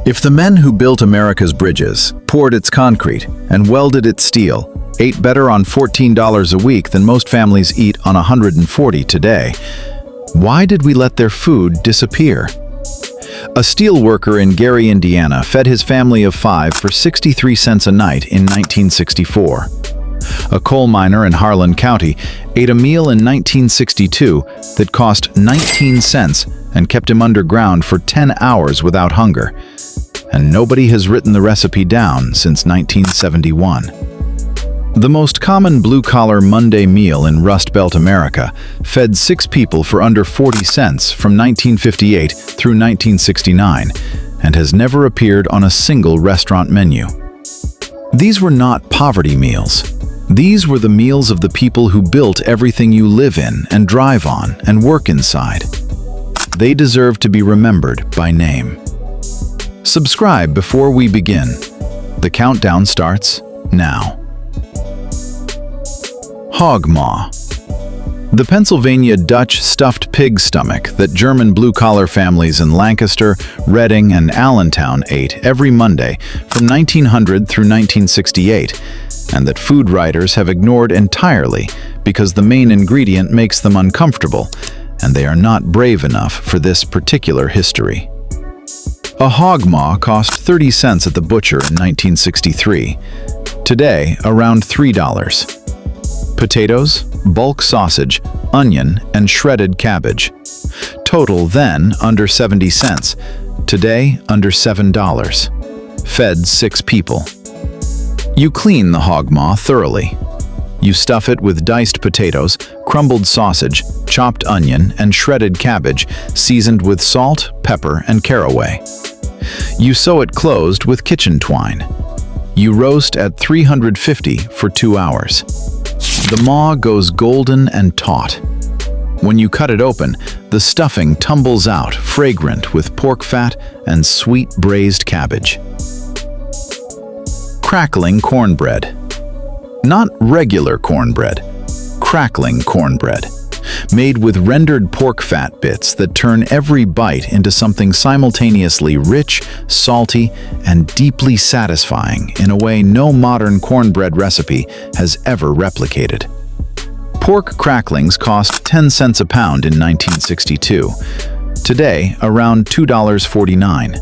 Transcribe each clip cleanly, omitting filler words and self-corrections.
If the men who built America's bridges, poured its concrete, and welded its steel ate better on $14 a week than most families eat on $140 today, why did we let their food disappear? A steel worker in Gary, Indiana, fed his family of 5 for 63 cents a night in 1964. A coal miner in Harlan County ate a meal in 1962 that cost 19 cents and kept him underground for 10 hours without hunger. And nobody has written the recipe down since 1971. The most common blue-collar Monday meal in Rust Belt America fed 6 people for under 40 cents from 1958 through 1969 and has never appeared on a single restaurant menu. These were not poverty meals. These were the meals of the people who built everything you live in and drive on and work inside. They deserve to be remembered by name. Subscribe before we begin. The countdown starts now. Hogmaw. The Pennsylvania Dutch stuffed pig stomach that German blue-collar families in Lancaster, Reading, and Allentown ate every Monday from 1900 through 1968, and that food writers have ignored entirely because the main ingredient makes them uncomfortable, and they are not brave enough for this particular history. A hogmaw cost 30 cents at the butcher in 1963. Today, around $3. Potatoes, bulk sausage, onion, and shredded cabbage. Total then under 70 cents. Today, under $7. Fed 6 people. You clean the hogmaw thoroughly. You stuff it with diced potatoes, crumbled sausage, chopped onion, and shredded cabbage, seasoned with salt, pepper, and caraway. You sew it closed with kitchen twine. You roast at 350 for 2 hours. The maw goes golden and taut. When you cut it open, the stuffing tumbles out, fragrant with pork fat and sweet braised cabbage. Crackling cornbread. Not regular cornbread, crackling cornbread, made with rendered pork fat bits that turn every bite into something simultaneously rich, salty, and deeply satisfying in a way no modern cornbread recipe has ever replicated. Pork cracklings cost 10 cents a pound in 1962. Today, around $2.49.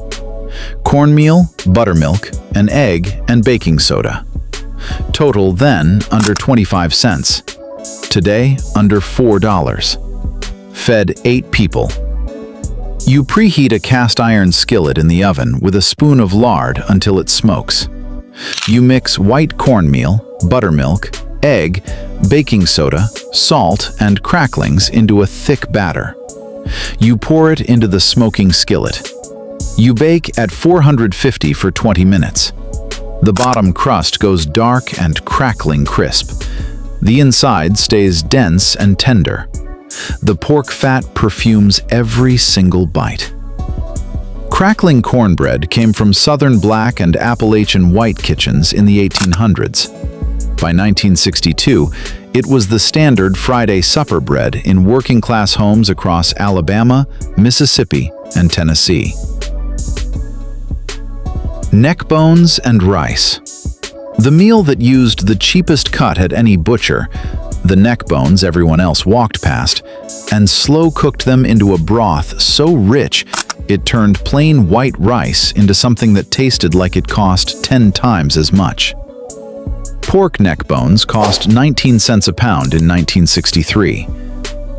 Cornmeal, buttermilk, an egg, and baking soda. Total then under 25 cents. Today, under $4. Fed 8 people. You preheat a cast iron skillet in the oven with a spoon of lard until it smokes. You mix white cornmeal, buttermilk, egg, baking soda, salt, and cracklings into a thick batter. You pour it into the smoking skillet. You bake at 450 for 20 minutes. The bottom crust goes dark and crackling crisp. The inside stays dense and tender. The pork fat perfumes every single bite. Crackling cornbread came from Southern black and Appalachian white kitchens in the 1800s. By 1962, it was the standard Friday supper bread in working-class homes across Alabama, Mississippi, and Tennessee. Neckbones and rice. The meal that used the cheapest cut at any butcher, the neckbones everyone else walked past, and slow-cooked them into a broth so rich it turned plain white rice into something that tasted like it cost 10 times as much. Pork neckbones cost 19 cents a pound in 1963.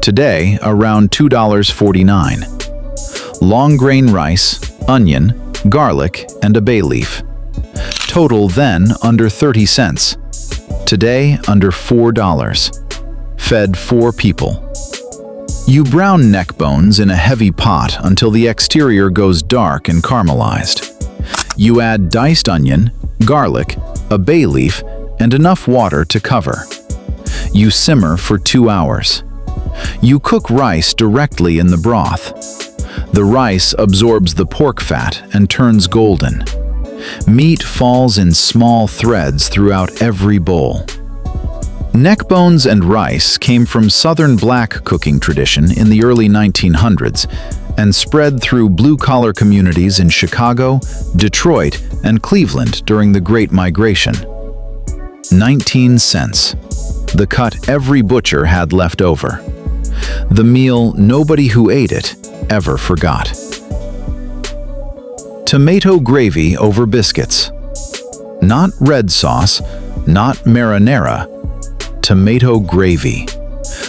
Today, around $2.49. Long grain rice, onion, garlic, and a bay leaf. Total then under 30 cents. Today, under $4. Fed 4 people. You brown neck bones in a heavy pot until the exterior goes dark and caramelized. You add diced onion, garlic, a bay leaf, and enough water to cover. You simmer for 2 hours. You cook rice directly in the broth. The rice absorbs the pork fat and turns golden. Meat falls in small threads throughout every bowl. Neckbones and rice came from Southern black cooking tradition in the early 1900s and spread through blue-collar communities in Chicago, Detroit, and Cleveland during the Great Migration. 19 cents. The cut every butcher had left over. The meal nobody who ate it ever forgot. Tomato gravy over biscuits. Not red sauce, not marinara. Tomato gravy.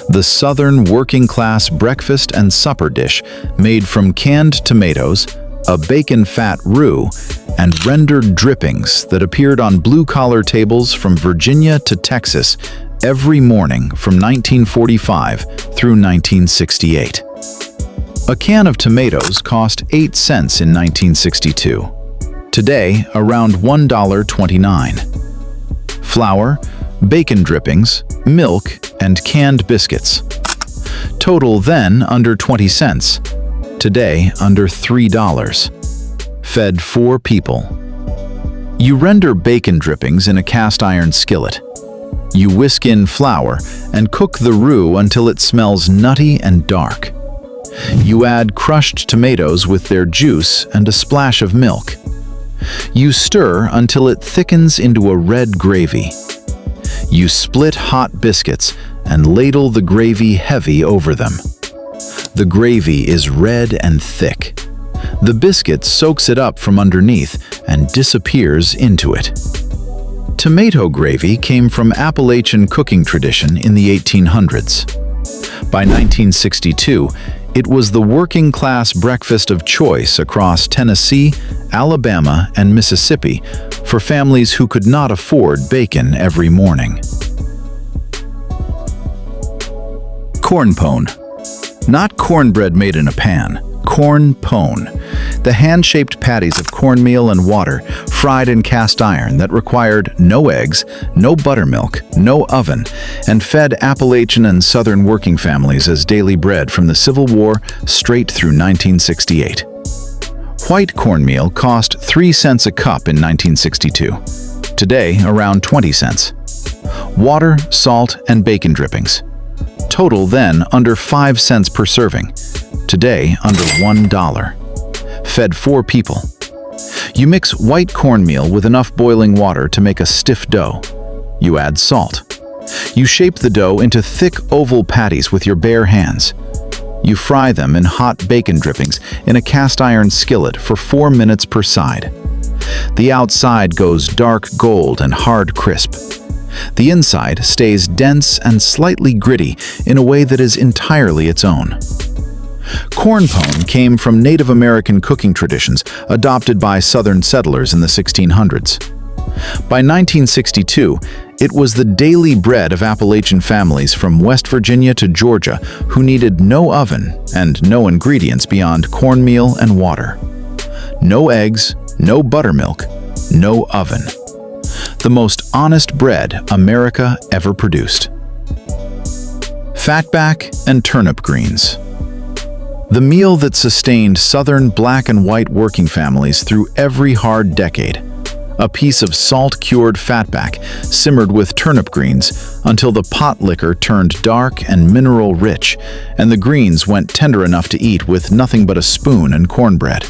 The Southern working-class breakfast and supper dish made from canned tomatoes, a bacon fat roux, and rendered drippings that appeared on blue-collar tables from Virginia to Texas every morning from 1945 through 1968. A can of tomatoes cost 8 cents in 1962. Today, around $1.29. Flour, bacon drippings, milk, and canned biscuits. Total then under 20 cents. Today, under $3. Fed 4 people. You render bacon drippings in a cast-iron skillet. You whisk in flour and cook the roux until it smells nutty and dark. You add crushed tomatoes with their juice and a splash of milk. You stir until it thickens into a red gravy. You split hot biscuits and ladle the gravy heavy over them. The gravy is red and thick. The biscuit soaks it up from underneath and disappears into it. Tomato gravy came from Appalachian cooking tradition in the 1800s. By 1962, it was the working-class breakfast of choice across Tennessee, Alabama, and Mississippi for families who could not afford bacon every morning. Corn pone. Not cornbread made in a pan, corn pone. The hand-shaped patties of cornmeal and water fried in cast iron that required no eggs, no buttermilk, no oven, and fed Appalachian and Southern working families as daily bread from the Civil War straight through 1968. White cornmeal cost 3 cents a cup in 1962. Today, around 20 cents. Water, salt, and bacon drippings. Total then under 5 cents per serving. Today, under $1. Fed 4 people. You mix white cornmeal with enough boiling water to make a stiff dough. You add salt. You shape the dough into thick oval patties with your bare hands. You fry them in hot bacon drippings in a cast iron skillet for 4 minutes per side. The outside goes dark gold and hard crisp. The inside stays dense and slightly gritty in a way that is entirely its own. Corn pone came from Native American cooking traditions adopted by Southern settlers in the 1600s. By 1962, it was the daily bread of Appalachian families from West Virginia to Georgia who needed no oven and no ingredients beyond cornmeal and water. No eggs, no buttermilk, no oven. The most honest bread America ever produced. Fatback and turnip greens. The meal that sustained Southern black and white working families through every hard decade. A piece of salt-cured fatback simmered with turnip greens until the pot liquor turned dark and mineral-rich, and the greens went tender enough to eat with nothing but a spoon and cornbread.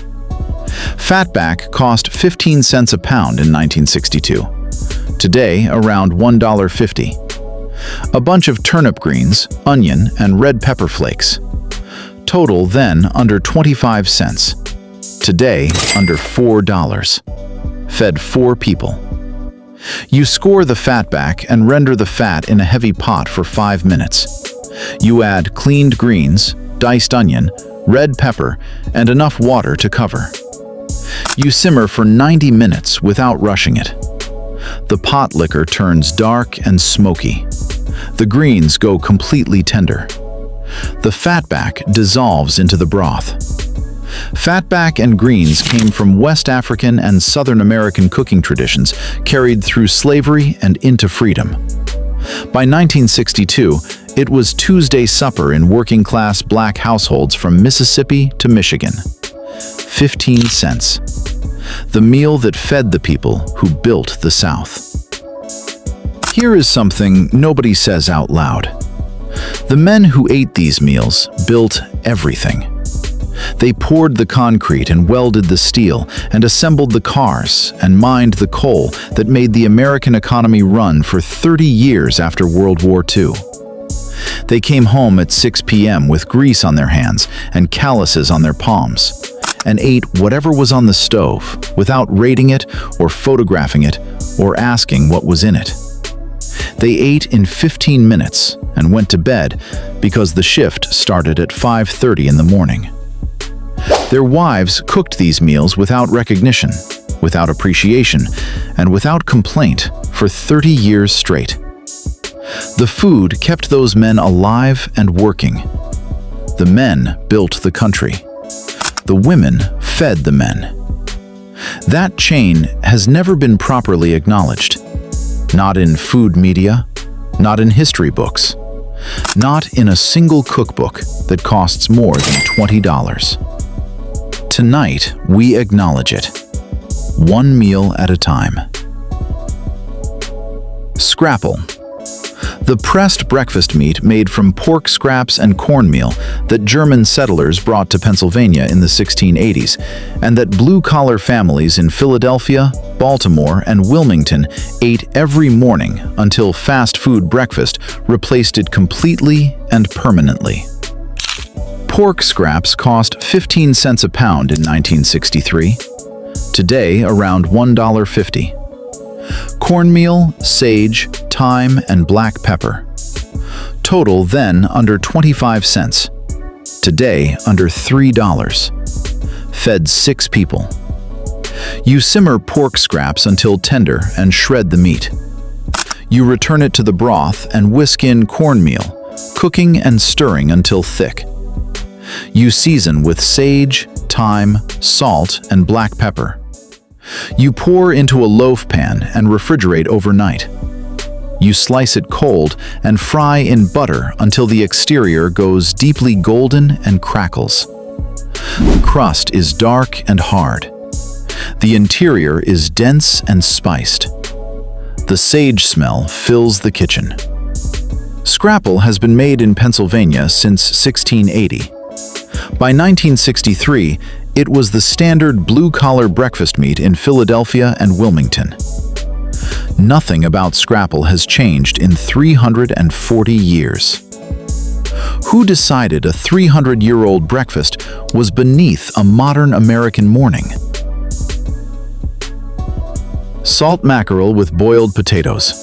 Fatback cost 15 cents a pound in 1962. Today, around $1.50. A bunch of turnip greens, onion, and red pepper flakes. Total then under 25 cents. Today, under $4. Fed 4 people. You score the fatback and render the fat in a heavy pot for 5 minutes. You add cleaned greens, diced onion, red pepper, and enough water to cover. You simmer for 90 minutes without rushing it. The pot liquor turns dark and smoky. The greens go completely tender. The fatback dissolves into the broth. Fatback and greens came from West African and Southern American cooking traditions carried through slavery and into freedom. By 1962, it was Tuesday supper in working-class black households from Mississippi to Michigan. 15 cents. The meal that fed the people who built the South. Here is something nobody says out loud. The men who ate these meals built everything. They poured the concrete and welded the steel and assembled the cars and mined the coal that made the American economy run for 30 years after World War II. They came home at 6 p.m. with grease on their hands and calluses on their palms, and ate whatever was on the stove without rating it or photographing it or asking what was in it. They ate in 15 minutes and went to bed because the shift started at 5:30 in the morning. Their wives cooked these meals without recognition, without appreciation, and without complaint for 30 years straight. The food kept those men alive and working. The men built the country. The women fed the men. That chain has never been properly acknowledged. Not in food media, not in history books, not in a single cookbook that costs more than $20. Tonight, we acknowledge it, one meal at a time. Scrapple. The pressed breakfast meat made from pork scraps and cornmeal that German settlers brought to Pennsylvania in the 1680s, and that blue-collar families in Philadelphia, Baltimore, and Wilmington ate every morning until fast food breakfast replaced it completely and permanently. Pork scraps cost 15 cents a pound in 1963. Today, around $1.50. Cornmeal, sage, thyme, and black pepper. Total then under 25 cents. Today under $3. Fed 6 people. You simmer pork scraps until tender and shred the meat. You return it to the broth and whisk in cornmeal, cooking and stirring until thick. You season with sage, thyme, salt, and black pepper. You pour into a loaf pan and refrigerate overnight. You slice it cold and fry in butter until the exterior goes deeply golden and crackles. The crust is dark and hard. The interior is dense and spiced. The sage smell fills the kitchen. Scrapple has been made in Pennsylvania since 1680. By 1963, it was the standard blue-collar breakfast meat in Philadelphia and Wilmington. Nothing about Scrapple has changed in 340 years. Who decided a 300-year-old breakfast was beneath a modern American morning? Salt mackerel with boiled potatoes.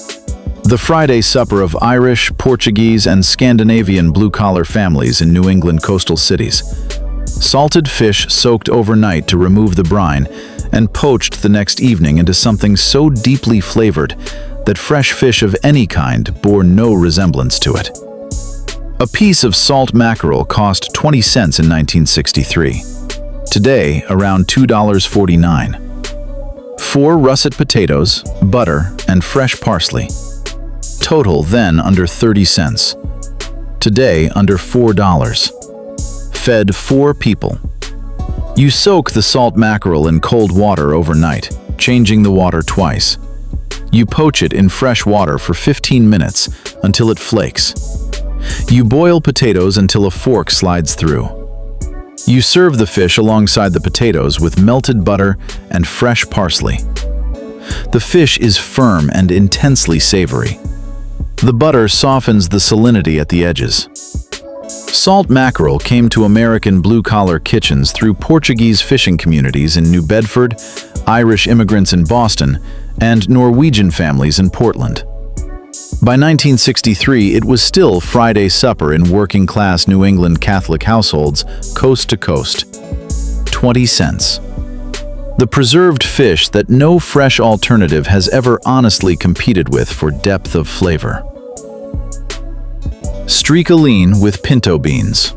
The Friday supper of Irish, Portuguese, and Scandinavian blue-collar families in New England coastal cities. Salted fish soaked overnight to remove the brine and poached the next evening into something so deeply flavored that fresh fish of any kind bore no resemblance to it. A piece of salt mackerel cost 20 cents in 1963. Today, around $2.49. 4 russet potatoes, butter, and fresh parsley. Total then under 30 cents. Today under $4. Fed 4 people. You soak the salt mackerel in cold water overnight, changing the water twice. You poach it in fresh water for 15 minutes until it flakes. You boil potatoes until a fork slides through. You serve the fish alongside the potatoes with melted butter and fresh parsley. The fish is firm and intensely savory. The butter softens the salinity at the edges. Salt mackerel came to American blue-collar kitchens through Portuguese fishing communities in New Bedford, Irish immigrants in Boston, and Norwegian families in Portland. By 1963, it was still Friday supper in working-class New England Catholic households, coast to coast. 20 cents. The preserved fish that no fresh alternative has ever honestly competed with for depth of flavor. Strealene with pinto beans.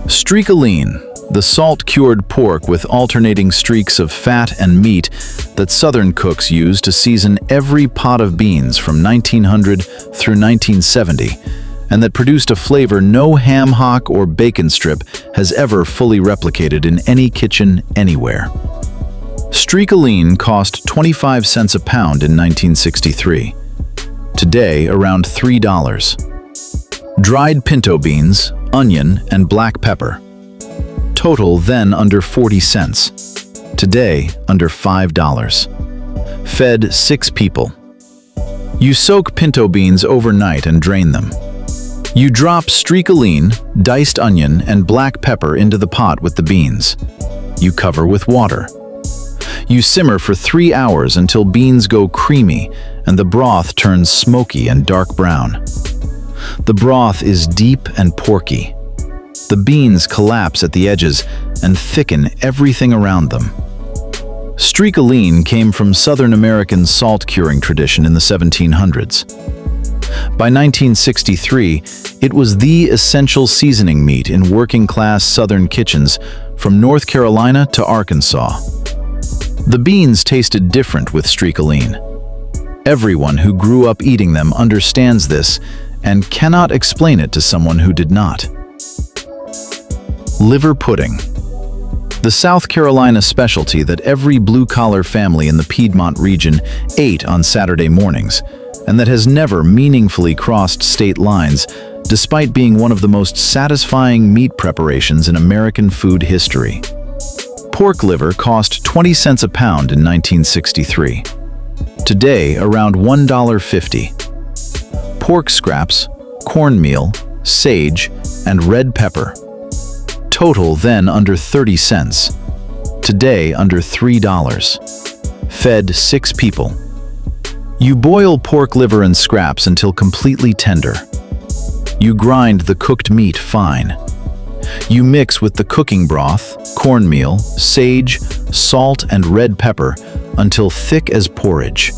Strealene, the salt-cured pork with alternating streaks of fat and meat that Southern cooks use to season every pot of beans from 1900 through 1970, and that produced a flavor no ham hock or bacon strip has ever fully replicated in any kitchen anywhere. Strealene cost 25 cents a pound in 1963. Today, around $3. Dried pinto beans, onion, and black pepper. Total then under 40 cents. Today, under $5. Fed 6 people. You soak pinto beans overnight and drain them. You drop Strealene, diced onion, and black pepper into the pot with the beans. You cover with water. You simmer for 3 hours until beans go creamy and the broth turns smoky and dark brown. The broth is deep and porky. The beans collapse at the edges and thicken everything around them. Strealene came from Southern American salt curing tradition in the 1700s. By 1963, it was the essential seasoning meat in working-class Southern kitchens from North Carolina to Arkansas. The beans tasted different with Strealene. Everyone who grew up eating them understands this and cannot explain it to someone who did not. Liver pudding. The South Carolina specialty that every blue-collar family in the Piedmont region ate on Saturday mornings, and that has never meaningfully crossed state lines, despite being one of the most satisfying meat preparations in American food history. Pork liver cost 20 cents a pound in 1963. Today, around $1.50. Pork scraps, cornmeal, sage, and red pepper. Total then under 30 cents. Today under $3. Fed 6 people. You boil pork liver and scraps until completely tender. You grind the cooked meat fine. You mix with the cooking broth, cornmeal, sage, salt, and red pepper until thick as porridge.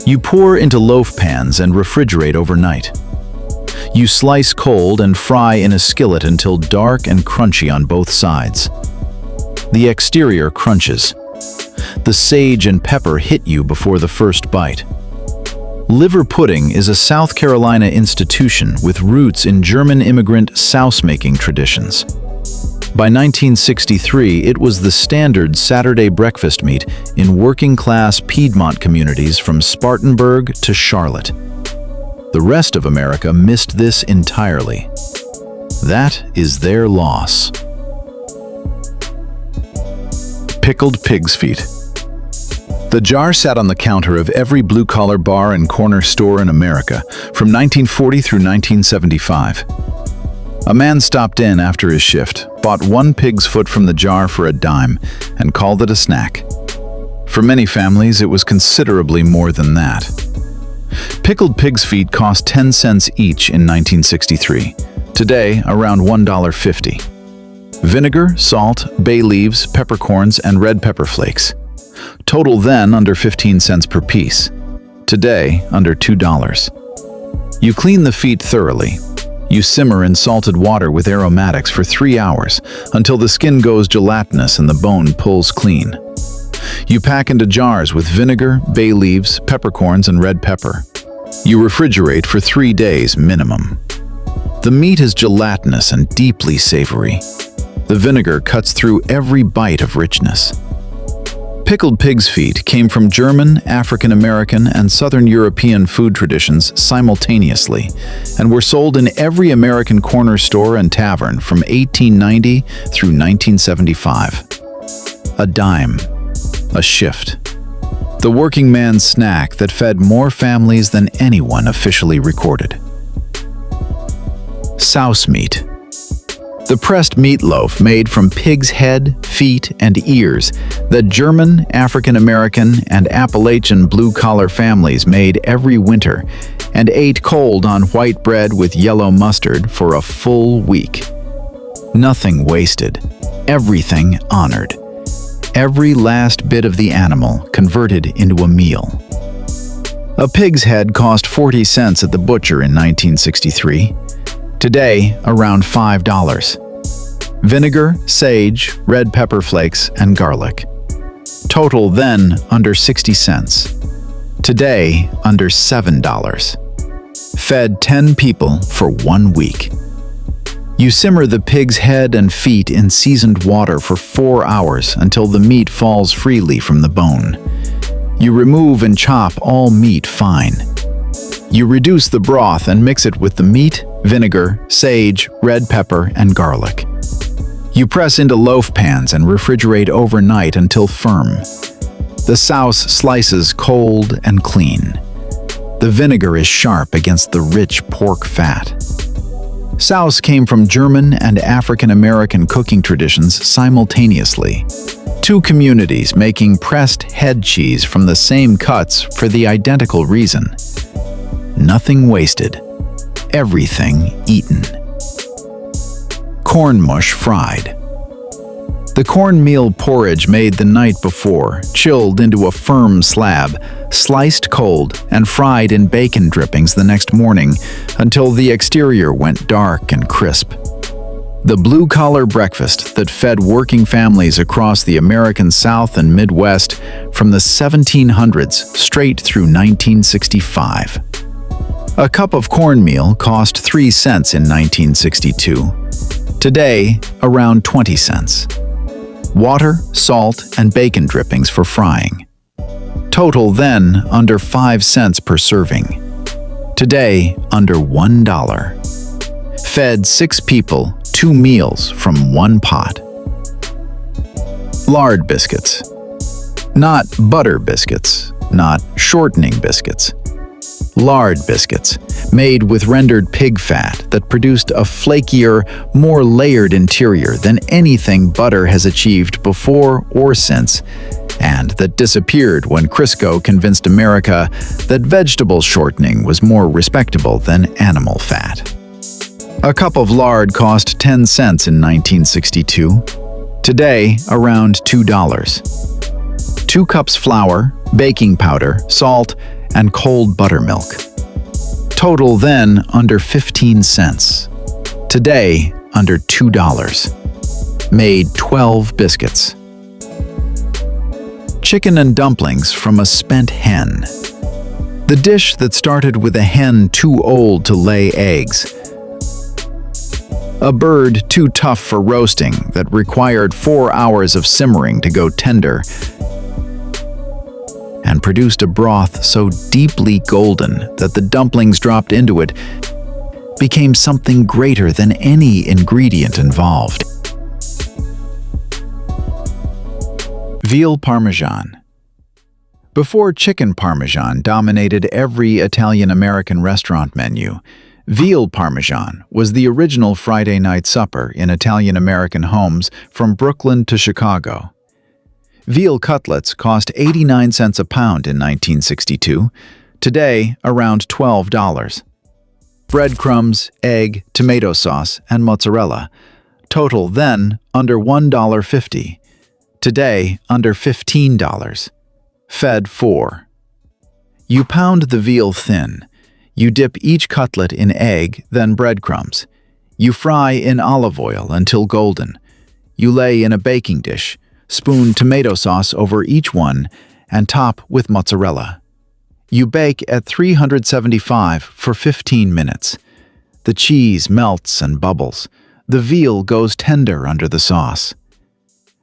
You pour into loaf pans and refrigerate overnight. You slice cold and fry in a skillet until dark and crunchy on both sides. The exterior crunches. The sage and pepper hit you before the first bite. Liver pudding is a South Carolina institution with roots in German immigrant Souse-making traditions. By 1963, it was the standard Saturday breakfast meat in working-class Piedmont communities from Spartanburg to Charlotte. The rest of America missed this entirely. That is their loss. Pickled pig's feet. The jar sat on the counter of every blue-collar bar and corner store in America from 1940 through 1975. A man stopped in after his shift, bought 1 pig's foot from the jar for a dime, and called it a snack. For many families, it was considerably more than that. Pickled pig's feet cost 10 cents each in 1963. Today, around $1.50. Vinegar, salt, bay leaves, peppercorns, and red pepper flakes. Total then under 15 cents per piece. Today, under $2. You clean the feet thoroughly. You simmer in salted water with aromatics for 3 hours until the skin goes gelatinous and the bone pulls clean. You pack into jars with vinegar, bay leaves, peppercorns, and red pepper. You refrigerate for 3 days minimum. The meat is gelatinous and deeply savory. The vinegar cuts through every bite of richness. Pickled pig's feet came from German, African American, and Southern European food traditions simultaneously, and were sold in every American corner store and tavern from 1890 through 1975. A dime. A shift. The working man's snack that fed more families than anyone officially recorded. Souse meat. The pressed meatloaf made from pig's head, feet, and ears that German, African American, and Appalachian blue-collar families made every winter and ate cold on white bread with yellow mustard for a full week. Nothing wasted, everything honored. Every last bit of the animal converted into a meal. A pig's head cost 40 cents at the butcher in 1963. Today, around $5. Vinegar, sage, red pepper flakes, and garlic. Total then under 60 cents. Today, under $7. Fed 10 people for 1 week. You simmer the pig's head and feet in seasoned water for 4 hours until the meat falls freely from the bone. You remove and chop all meat fine. You reduce the broth and mix it with the meat, vinegar, sage, red pepper, and garlic. You press into loaf pans and refrigerate overnight until firm. The Souse slices cold and clean. The vinegar is sharp against the rich pork fat. Souse came from German and African American cooking traditions simultaneously. Two communities making pressed head cheese from the same cuts for the identical reason. Nothing wasted, everything eaten. Corn mush fried. The cornmeal porridge made the night before, chilled into a firm slab, sliced cold, and fried in bacon drippings the next morning until the exterior went dark and crisp. The blue-collar breakfast that fed working families across the American South and Midwest from the 1700s straight through 1965. A cup of cornmeal cost 3 cents in 1962. Today, around 20 cents. Water, salt, and bacon drippings for frying. Total then under 5 cents per serving. Today, under $1. Fed 6 people 2 meals from 1 pot. Lard biscuits. Not butter biscuits, not shortening biscuits. Lard biscuits, made with rendered pig fat that produced a flakier, more layered interior than anything butter has achieved before or since, and that disappeared when Crisco convinced America that vegetable shortening was more respectable than animal fat. A cup of lard cost 10 cents in 1962. Today, around $2. 2 cups flour, baking powder, salt, and cold buttermilk. Total then under 15 cents. Today, under $2. Made 12 biscuits. Chicken and dumplings from a spent hen. The dish that started with a hen too old to lay eggs. A bird too tough for roasting that required 4 hours of simmering to go tender, and produced a broth so deeply golden that the dumplings dropped into it became something greater than any ingredient involved. Veal Parmesan. Before chicken Parmesan dominated every Italian-American restaurant menu, Veal Parmesan was the original Friday night supper in Italian-American homes from Brooklyn to Chicago. Veal cutlets cost 89 cents a pound in 1962, today around $12. Breadcrumbs, egg, tomato sauce, and mozzarella. Total then under $1.50, today under $15. Fed 4. You pound the veal thin. You dip each cutlet in egg, then breadcrumbs. You fry in olive oil until golden. You lay in a baking dish. Spoon tomato sauce over each one, and top with mozzarella. You bake at 375 for 15 minutes. The cheese melts and bubbles. The veal goes tender under the sauce.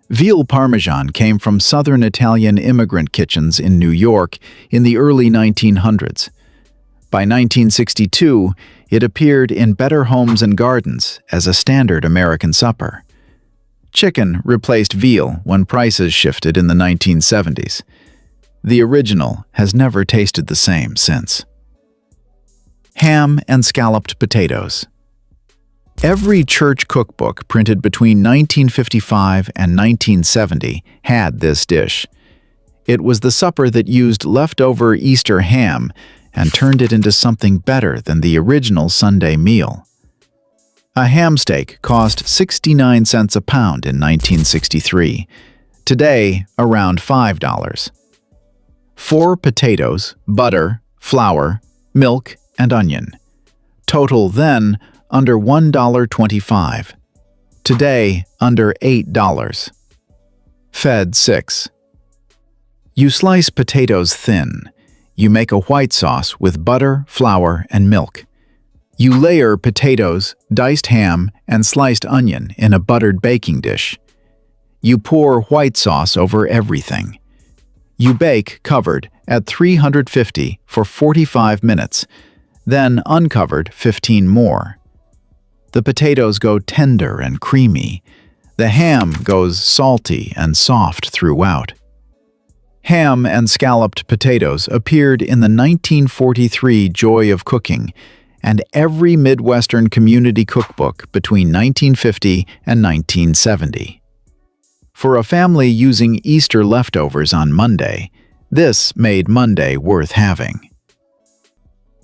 Veal Parmesan came from Southern Italian immigrant kitchens in New York in the early 1900s. By 1962, it appeared in better homes and gardens as a standard American supper. Chicken replaced veal when prices shifted in the 1970s. The original has never tasted the same since. Ham and scalloped potatoes. Every church cookbook printed between 1955 and 1970 had this dish. It was the supper that used leftover Easter ham and turned it into something better than the original Sunday meal. A ham steak cost 69 cents a pound in 1963. Today, around $5. 4 potatoes, butter, flour, milk, and onion. Total then under $1.25. Today, under $8. Fed 6. You slice potatoes thin. You make a white sauce with butter, flour, and milk. You layer potatoes, diced ham, and sliced onion in a buttered baking dish. You pour white sauce over everything. You bake covered at 350 for 45 minutes, then uncovered 15 more. The potatoes go tender and creamy. The ham goes salty and soft throughout. Ham and scalloped potatoes appeared in the 1943 Joy of Cooking and every Midwestern community cookbook between 1950 and 1970. For a family using Easter leftovers on Monday, this made Monday worth having.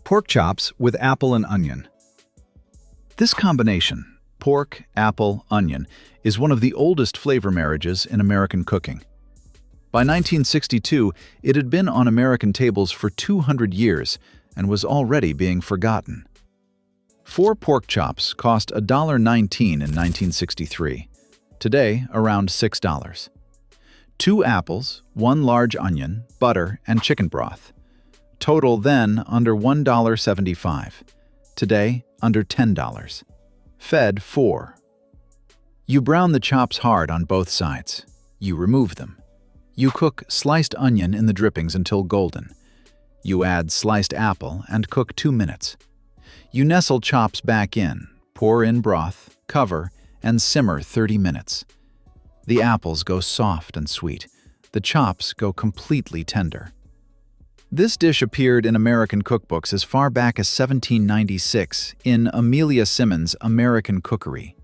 Pork chops with apple and onion. This combination, pork, apple, onion, is one of the oldest flavor marriages in American cooking. By 1962, it had been on American tables for 200 years and was already being forgotten. 4 pork chops cost $1.19 in 1963. Today, around $6. 2 apples, 1 large onion, butter, and chicken broth. Total then under $1.75. Today, under $10. Fed 4. You brown the chops hard on both sides. You remove them. You cook sliced onion in the drippings until golden. You add sliced apple and cook 2 minutes. You nestle chops back in, pour in broth, cover, and simmer 30 minutes. The apples go soft and sweet. The chops go completely tender. This dish appeared in American cookbooks as far back as 1796 in Amelia Simmons' American Cookery.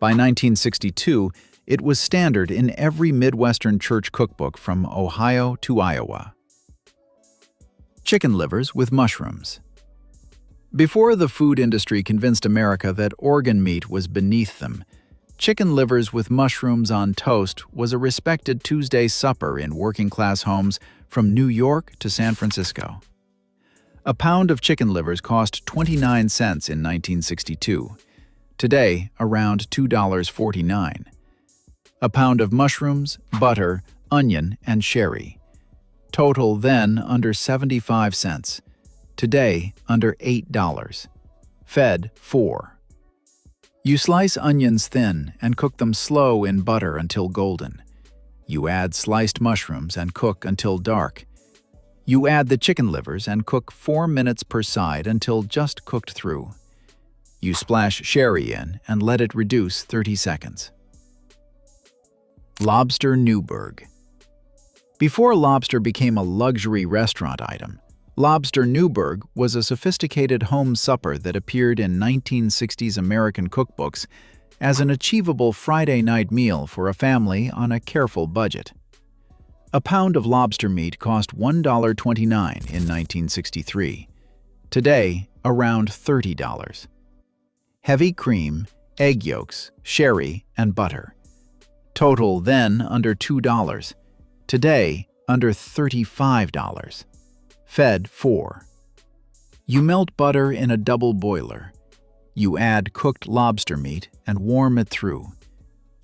By 1962, it was standard in every Midwestern church cookbook from Ohio to Iowa. Chicken livers with mushrooms. Before the food industry convinced America that organ meat was beneath them, chicken livers with mushrooms on toast was a respected Tuesday supper in working-class homes from New York to San Francisco. A pound of chicken livers cost 29 cents in 1962. Today, around $2.49. A pound of mushrooms, butter, onion, and sherry. Total then under 75 cents. Today, under $8. Fed 4. You slice onions thin and cook them slow in butter until golden. You add sliced mushrooms and cook until dark. You add the chicken livers and cook 4 minutes per side until just cooked through. You splash sherry in and let it reduce 30 seconds. Lobster Newberg. Before lobster became a luxury restaurant item, Lobster Newberg was a sophisticated home supper that appeared in 1960s American cookbooks as an achievable Friday night meal for a family on a careful budget. A pound of lobster meat cost $1.29 in 1963. Today, around $30. Heavy cream, egg yolks, sherry, and butter. Total then under $2. Today, under $35. Fed 4. You melt butter in a double boiler. You add cooked lobster meat and warm it through.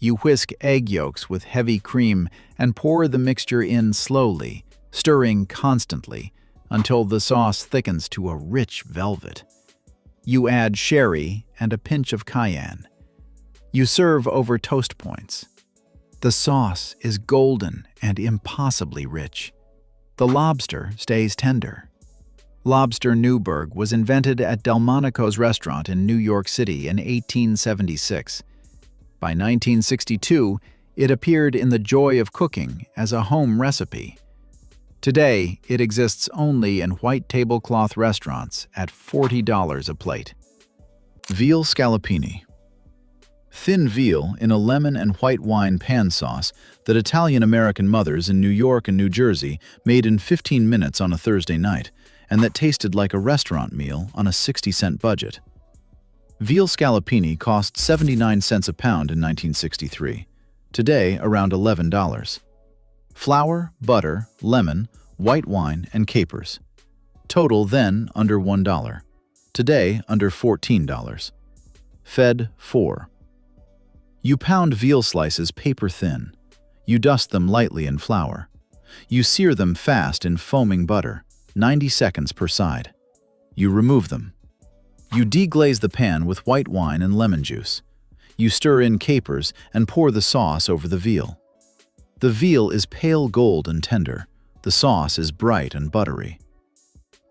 You whisk egg yolks with heavy cream and pour the mixture in slowly, stirring constantly until the sauce thickens to a rich velvet. You add sherry and a pinch of cayenne. You serve over toast points. The sauce is golden and impossibly rich. The lobster stays tender. Lobster Newberg was invented at Delmonico's restaurant in New York City in 1876. By 1962, it appeared in the Joy of Cooking as a home recipe. Today, it exists only in white tablecloth restaurants at $40 a plate. Veal scallopini. Thin veal in a lemon and white wine pan sauce that Italian-American mothers in New York and New Jersey made in 15 minutes on a Thursday night, and that tasted like a restaurant meal on a 60-cent budget. Veal scallopini cost 79 cents a pound in 1963. Today, around $11. Flour, butter, lemon, white wine, and capers. Total then under $1. Today, under $14. Fed 4. You pound veal slices paper thin. You dust them lightly in flour. You sear them fast in foaming butter, 90 seconds per side. You remove them. You deglaze the pan with white wine and lemon juice. You stir in capers and pour the sauce over the veal. The veal is pale gold and tender. The sauce is bright and buttery.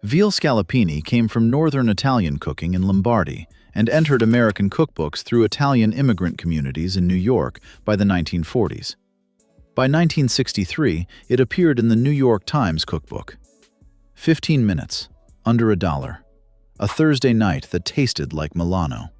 Veal scallopini came from northern Italian cooking in Lombardy and entered American cookbooks through Italian immigrant communities in New York by the 1940s. By 1963, it appeared in the New York Times cookbook. 15 minutes, under $1. A Thursday night that tasted like Milano.